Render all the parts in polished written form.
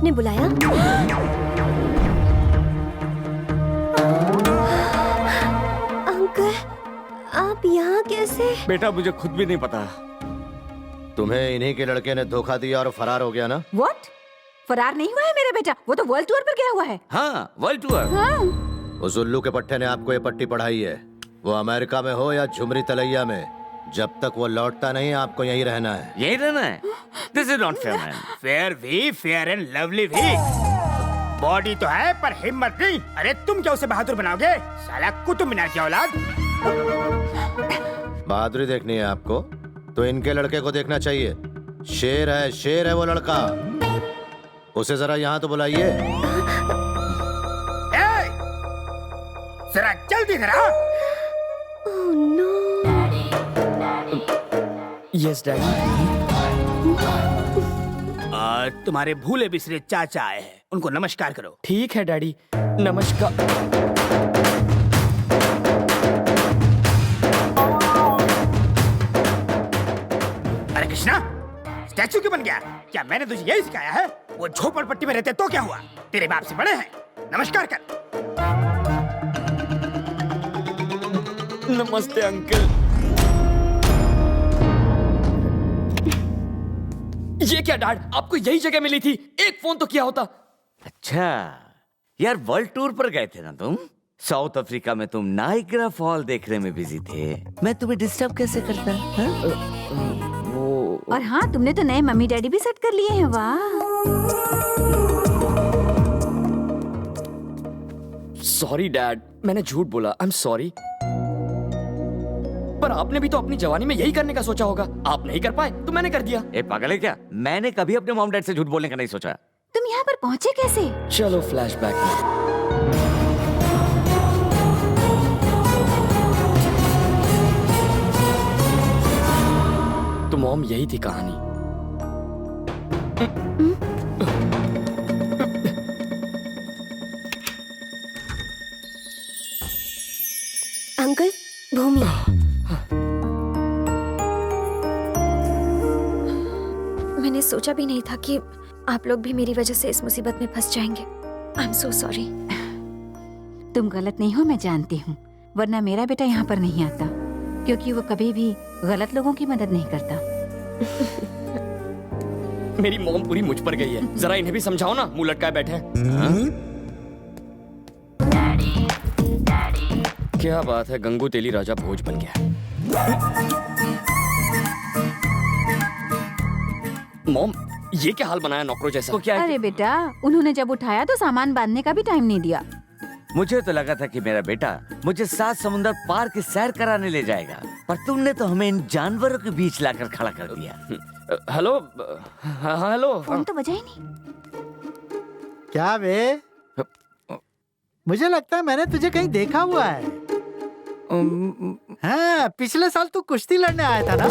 आपने बुलाया? अंकल, आप यहाँ कैसे? बेटा मुझे खुद भी नहीं पता। तुम्हें इन्हीं के लड़के ने धोखा दिया और फरार हो गया ना? What? फरार नहीं हुआ है मेरा बेटा, वो तो वर्ल्ड टूर पर गया हुआ है। हाँ, वर्ल्ड टूर। हाँ। उस उल्लू के पट्टे ने आपको ये पट्टी पढ़ाई है। वो अमेरिका में हो या झुमरी तलैया में, जब तक वो लौटता नहीं आपको यहीं रहना है। यही रहना है? This is not fair man. Fair भी, फेयर एंड लवली भी। बॉडी तो है पर हिम्मत नहीं। अरे तुम क्या उसे बहादुर बनाओगे? साला कुतुब मीनार की औलाद। बहादुरी देखनी है आपको तो इनके लड़के को देखना चाहिए। शेर है वो लड़का। उसे जरा यहाँ तो बुलाइए। जरा जल्दी करा। Oh no. Yes daddy. तुम्हारे भूले बिसरे चाचा आए हैं, उनको नमस्कार करो। ठीक है डैडी, नमस्कार। अरे कृष्णा, स्टैचू क्यों बन गया? क्या मैंने तुझे यही सिखाया है? वो झोपड़पट्टी में रहते तो क्या हुआ? तेरे बाप से बड़े हैं, नमस्कार कर। नमस्ते अंकल। ये क्या डैड, आपको यही जगह मिली थी? एक फोन तो किया होता। अच्छा यार, वर्ल्ड टूर पर गए थे ना तुम? साउथ अफ्रीका में तुम नाइग्रा फॉल देखने में बिजी थे। मैं तुम्हें डिस्टर्ब कैसे करता? और हाँ, तुमने तो नए मम्मी डैडी भी सेट कर लिए हैं। वाह। सॉरी डैड, मैंने झूठ बोला। I am sorry. पर आपने भी तो अपनी जवानी में यही करने का सोचा होगा। आप नहीं कर पाए तो मैंने कर दिया। ए पागल है क्या? मैंने कभी अपने मॉम डैड से झूठ बोलने का नहीं सोचा। तुम यहाँ पर पहुँचे कैसे? चलो फ्लैशबैक में। तो मॉम यही थी कहानी। अंकल, भूमि। मैंने सोचा भी नहीं था कि आप लोग भी मेरी वजह से इस मुसीबत में फंस जाएंगे। I am so sorry. तुम गलत नहीं हो, मैं जानती हूँ। वरना मेरा बेटा यहाँ पर नहीं आता, क्योंकि वो कभी भी गलत लोगों की मदद नहीं करता। मेरी मॉम पूरी मुझ पर गई है। जरा इन्हें भी समझाओ ना, मुंह लटकाए बैठे हैं। क्या बात है, गंगू तेली राजा भोज बन गया। मॉम, ये क्या हाल बनाया नौकरों जैसा? तो क्या? अरे बेटा, उन्होंने जब उठाया तो सामान बांधने का भी टाइम नहीं दिया। मुझे तो लगा था कि मेरा बेटा मुझे 7 समुंदर पार की सैर कराने ले जाएगा, पर तुमने तो हमें इन जानवरों के बीच लाकर खड़ा कर दिया। Hello, hello. फोन तो बजा ही नहीं। क्या बे? मुझे लगता है मैंने तुझे कहीं देखा हुआ है। हाँ, पिछले साल तू कुश्ती लड़ने आया था ना?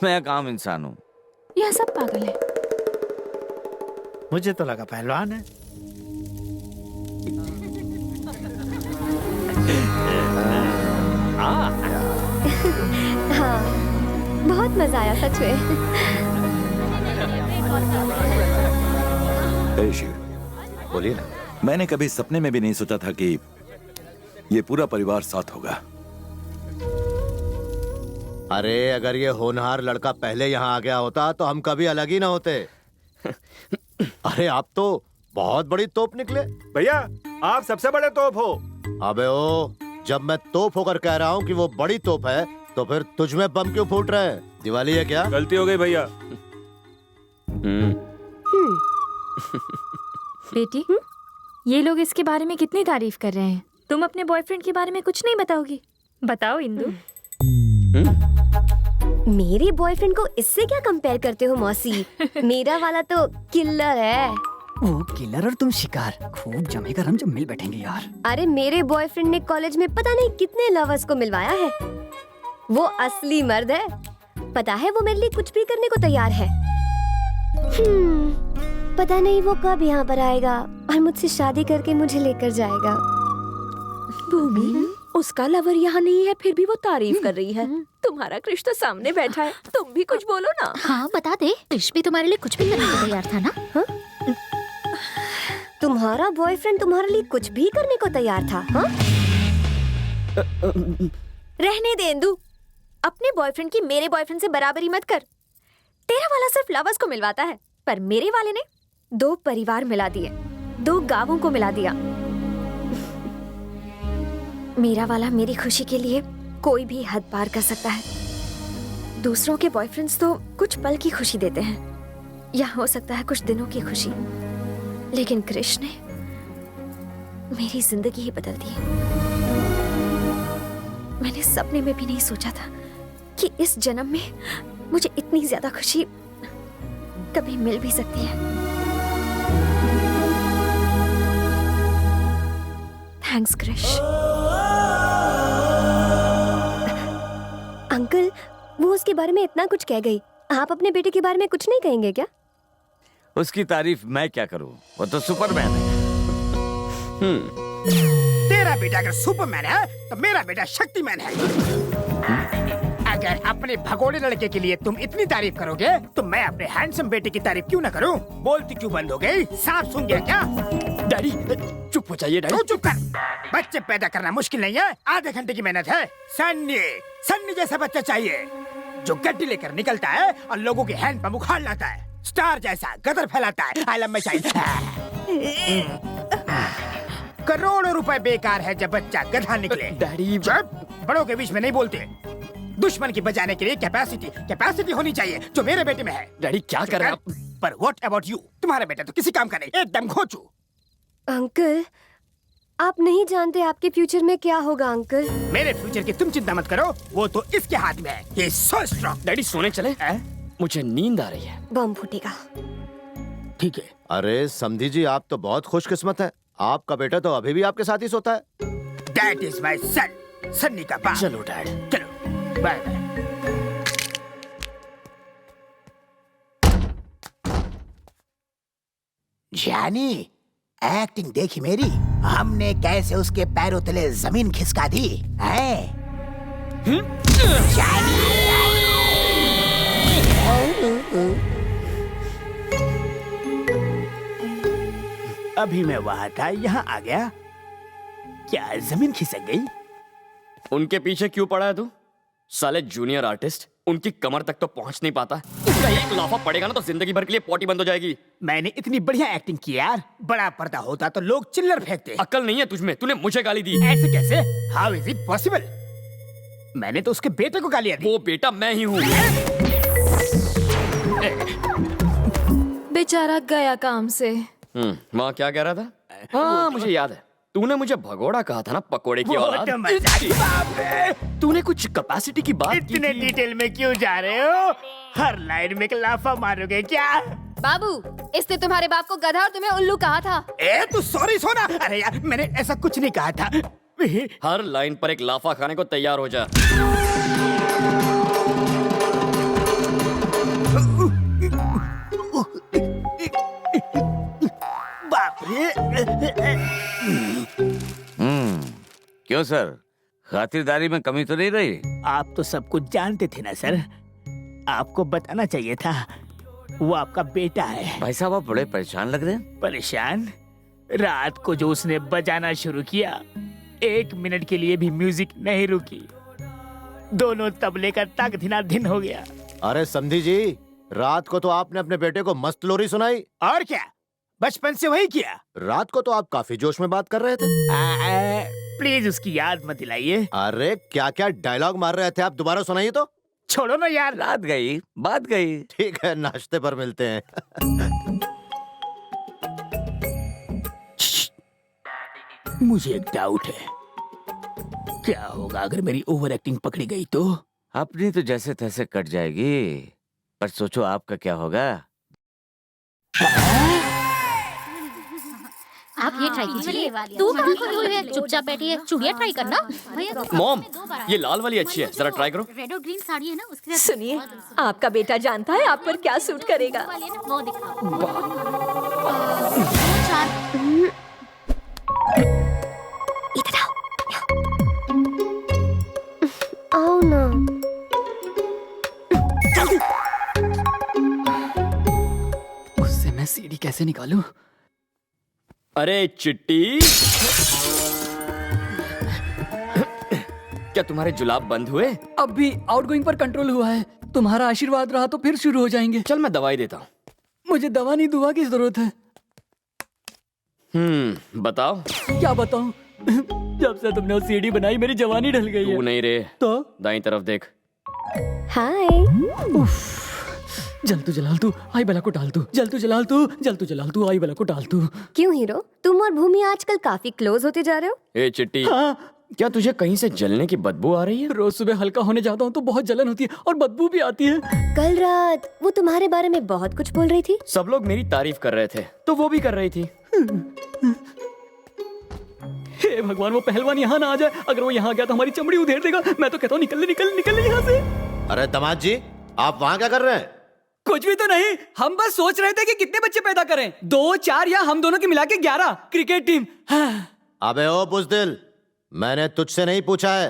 मैं एक आम इंसान हूँ। यह सब पागल है। मुझे तो लगा पहलवान है। हाँ, बहुत मजा आया सच में। शिव, बोलिए ना। मैंने कभी सपने में भी नहीं सोचा था कि ये पूरा परिवार साथ होगा। अरे अगर ये होनहार लड़का पहले यहाँ आ गया होता तो हम कभी अलग ही ना होते। अरे आप तो बहुत बड़ी तोप निकले। भैया, आप सबसे बड़े तोप हो। अबे ओ, जब मैं तोप होकर कह रहा हूँ कि वो बड़ी तोप है, तो फिर तुझ में बम क्यों फूट रहे हैं? दिवाली है क्या? गलती हो गई भैया। बेटी, ये लोग इसके बारे में कितनी तारीफ कर रहे हैं। तुम अपने बॉयफ्रेंड के बारे में कुछ नहीं बताओगी? बताओ इंदु। मेरे बॉयफ्रेंड को इससे क्या कंपेयर करते हो मौसी? मेरा वाला तो किलर है। वो किलर और तुम शिकार, खूब जमेगा हम जब मिल बैठेंगे यार। अरे मेरे बॉयफ्रेंड ने कॉलेज में पता नहीं कितने लवर्स को मिलवाया है। वो असली मर्द है। पता है वो मेरे लिए कुछ भी करने को तैयार है। पता नहीं वो कब यहाँ पर आएगा और मुझसे शादी करके मुझे लेकर जाएगा। भूमि, उसका लवर यहाँ नहीं है, फिर भी वो तारीफ कर रही है। तुम्हारा कृष तो सामने बैठा है, तुम भी कुछ बोलो ना। हाँ बता दे, कृष भी तुम्हारे लिए कुछ भी करने को तैयार था ना? हाँ? तुम्हारा बॉयफ्रेंड तुम्हारे लिए कुछ भी करने को तैयार था? हाँ? रहने दे इंदु, अपने बॉयफ्रेंड की मेरे बॉयफ्रेंड से बराबरी मत कर। तेरा वाला सिर्फ लवर्स को मिलवाता है, पर मेरे वाले ने 2 परिवार मिला दिए, 2 गांवों को मिला दिया। मेरा वाला मेरी खुशी के लिए कोई भी हद पार कर सकता है। दूसरों के बॉयफ्रेंड्स तो कुछ पल की खुशी देते हैं, या हो सकता है कुछ दिनों की खुशी, लेकिन कृष ने मेरी जिंदगी ही बदल दी। मैंने सपने में भी नहीं सोचा था कि इस जन्म में मुझे इतनी ज्यादा खुशी कभी मिल भी सकती है। थैंक्स कृष। अंकल, वो उसके बारे में इतना कुछ कह गई, आप अपने बेटे के बारे में कुछ नहीं कहेंगे क्या? उसकी तारीफ मैं क्या करूं, वो तो सुपरमैन है। तेरा बेटा अगर सुपरमैन है तो मेरा बेटा शक्तिमान है। अगर अपने भगोड़े लड़के के लिए तुम इतनी तारीफ करोगे तो मैं अपने हैंडसम बेटे की तारीफ क्यों ना करूं? बोलती क्यों बंद हो गई? सांप सुन गया क्या? डैडी चुप हो जाइए डैडी। तू चुप कर। बच्चे पैदा करना मुश्किल नहीं है, आधे घंटे की मेहनत है। सन्नी जैसा बच्चा चाहिए जो गड्डी लेकर निकलता है और लोगों के हैंड पंप उखाड़ लाता है, स्टार जैसा गदर फैलाता है। I love my child. करोड़ों रुपए बेकार है जब बच्चा गधा निकले। डैडी बड़ों के बीच में नहीं बोलते। दुश्मन की बजाने के लिए कैपेसिटी होनी चाहिए जो मेरे बेटे में है। डैडी क्या कर रहे हैं आप? पर व्हाट अबाउट यू? तुम्हारा बेटा तो किसी काम का नहीं, एकदम घोंचू। अंकल, आप नहीं जानते आपके फ्यूचर में क्या होगा। अंकल, मेरे फ्यूचर की तुम चिंता मत करो, वो तो इसके हाथ में है। He is so strong। Daddy सोने चले? मुझे नींद आ रही है। बम फूटेगा। ठीक है। अरे समधी जी, आप तो बहुत खुशकिस्मत है, आपका बेटा तो अभी भी आपके साथ ही सोता है। That is my son, Sunny का बाप। चलो डैड, चलो बाय बाय। जानी, एक्टिंग देखी मेरी? हमने कैसे उसके पैरों तले जमीन खिसका दी है? अभी मैं वहां था, यहाँ आ गया। क्या जमीन खिसक गई? उनके पीछे क्यों पड़ा है तू? साले जूनियर आर्टिस्ट, उनकी कमर तक तो पहुंच नहीं पाता। उसका एक लाफा पड़ेगा ना तो जिंदगी भर के लिए पॉटी बंद हो जाएगी। मैंने इतनी बढ़िया एक्टिंग की यार, बड़ा पर्दा होता तो लोग चिल्लर फेंकते। अक्ल नहीं है तुझमें, तूने मुझे गाली दी। ऐसे कैसे? How is it possible? मैंने तो उसके बेटे को गालियां दी। वो बेटा मैं ही हूँ। बेचारा गया काम से। वहाँ क्या कह रहा था? हाँ मुझे याद है, तूने मुझे भगोड़ा कहा था ना, पकोड़े की औलाद। तूने कुछ कैपेसिटी की बात की। इतने डिटेल में क्यों जा रहे हो? हर लाइन में एक लाफा मारोगे क्या? बाबू, इसने तुम्हारे बाप को गधा और तुम्हें उल्लू कहा था। तू सॉरी सोना। अरे यार, मैंने ऐसा कुछ नहीं कहा था। हर लाइन पर एक लाफा खाने को तैयार हो जा। बाप रे। क्यों सर, खातिरदारी में कमी तो नहीं रही? आप तो सब कुछ जानते थे ना सर, आपको बताना चाहिए था। वो आपका बेटा है। भाई साहब, आप बड़े परेशान लग रहे हैं। परेशान? रात को जो उसने बजाना शुरू किया, 1 मिनट के लिए भी म्यूजिक नहीं रुकी। दोनों तबले का तक धिना धिन हो गया। अरे समधी जी, रात को तो आपने अपने बेटे को मस्त लोरी सुनाई। और क्या, बचपन से वही किया। रात को तो आप काफी जोश में बात कर रहे थे। प्लीज उसकी याद मत दिलाइए। अरे क्या क्या डायलॉग मार रहे थे आप, दोबारा सुनाइए तो। छोड़ो ना यार, रात गई बात गई। ठीक है, नाश्ते पर मिलते हैं। मुझे एक डाउट है, क्या होगा अगर मेरी ओवर एक्टिंग पकड़ी गई तो? अपनी तो जैसे तैसे कट जाएगी, पर सोचो आपका क्या होगा। आप ये ट्राई कीजिए। तू कहाँ खोई हुई है? चुपचाप बैठी है, चूड़ियाँ ट्राई करना। मॉम, ये लाल वाली अच्छी है, जरा ट्राई करो। रेड और ग्रीन साड़ी है ना, उसके साथ। सुनिए, आपका बेटा जानता है आप पर क्या सूट करेगा। वो दिखाओ। इधर आओ। मैं सीढ़ी कैसे निकालूं? अरे चिट्टी, क्या तुम्हारे जुलाब बंद हुए? अब भी आउटगोइंग पर कंट्रोल हुआ है। तुम्हारा आशीर्वाद रहा तो फिर शुरू हो जाएंगे। चल मैं दवाई देता हूँ। मुझे दवा नहीं, दुआ की जरूरत है। बताओ। क्या बताऊं? जब से तुमने वो सीढ़ी बनाई मेरी जवानी ढल गई है। तू नहीं रे, तो दाईं तरफ देख। हाय। जल तू जलाल तू आई बला को डाल तू, जल तू जलाल तू, जल तू जलाल तू आई बला को डाल तू। क्यों हीरो, तुम और भूमि आजकल काफी क्लोज होते जा रहे हो? ए चिट्टी, क्या तुझे कहीं से जलने की बदबू आ रही है? रोज सुबह हल्का होने जाता हूँ तो बहुत जलन होती है और बदबू भी आती है। कल रात वो तुम्हारे बारे में बहुत कुछ बोल रही थी। सब लोग मेरी तारीफ कर रहे थे तो वो भी कर रही थी। हे भगवान, वो पहलवान यहाँ ना आ जाए। अगर वो यहाँ गया तो हमारी चमड़ी उधेड़ देगा। मैं तो कहता हूँ निकल निकल निकल यहाँ से। अरे दामाद जी, आप वहाँ क्या कर रहे हैं? कुछ भी तो नहीं, हम बस सोच रहे थे कि कितने बच्चे पैदा करें। 2, 4 या हम दोनों की मिला के 11 क्रिकेट टीम। अबे ओ बुज़दिल, मैंने तुझसे नहीं पूछा है।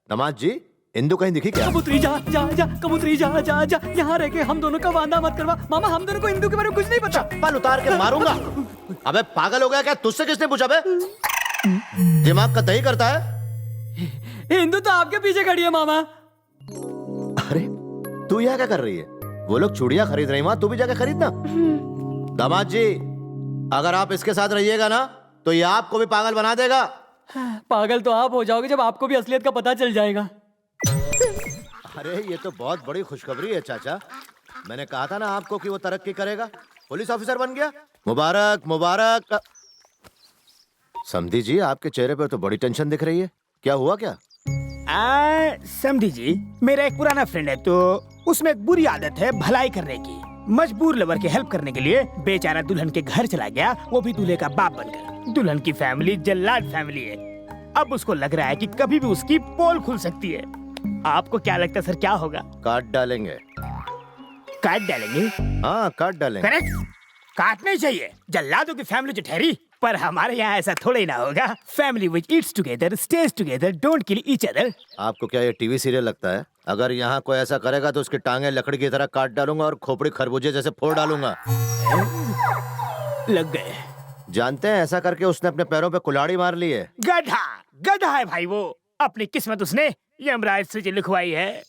दामाद जी, इंदु कहीं दिखी क्या? कबूतरी जा जा जा, कबूतरी जा जा जा, यहाँ रह के हम दोनों का वादा मत करवा। मामा, हम दोनों को इंदु के बारे में कुछ नहीं पता। चप्पल उतार के मारूंगा। अबे पागल हो गया क्या? तुझसे किसने पूछा बे? दिमाग का दही करता है। इंदु तो आपके पीछे खड़ी है मामा। अरे तू यहाँ क्या कर रही है? वो लोग चूड़ियां खरीद रही माँ, तू भी जाके खरीदना। दामाद जी, अगर आप इसके साथ रहिएगा ना तो ये आपको भी पागल बना देगा। पागल तो आप हो जाओगे जब आपको भी असलियत का पता चल जाएगा। अरे ये तो बहुत बड़ी खुशखबरी है चाचा। मैंने कहा था ना आपको कि वो तरक्की करेगा, पुलिस ऑफिसर बन गया। मुबारक मुबारक। समधी जी, आपके चेहरे पर तो बड़ी टेंशन दिख रही है, क्या हुआ क्या? समधी जी, मेरा एक पुराना फ्रेंड है तो उसमें एक बुरी आदत है भलाई करने की। मजबूर लवर की हेल्प करने के लिए बेचारा दुल्हन के घर चला गया, वो भी दूल्हे का बाप बनकर। दुल्हन की फैमिली जल्लाद फैमिली है। अब उसको लग रहा है कि कभी भी उसकी पोल खुल सकती है। आपको क्या लगता है सर, क्या होगा? काट डालेंगे। काट डालेंगे? हाँ, काट डालेंगे। करेक्ट, काटने चाहिए। जल्लादों की फैमिली जो ठहरी, पर हमारे यहाँ ऐसा थोड़ा ही ना होगा। Family which eats together, stage together, don't kill each other. आपको क्या ये टीवी सीरियल लगता है? अगर यहाँ कोई ऐसा करेगा तो उसकी टांगे लकड़ी की तरह काट डालूंगा और खोपड़ी खरबूजे जैसे फोड़ डालूंगा। लग गए। जानते हैं, ऐसा करके उसने अपने पैरों पे कुल्हाड़ी मार ली है। गधा, गधा है भाई वो। अपनी किस्मत उसने यमराज से लिखवाई है।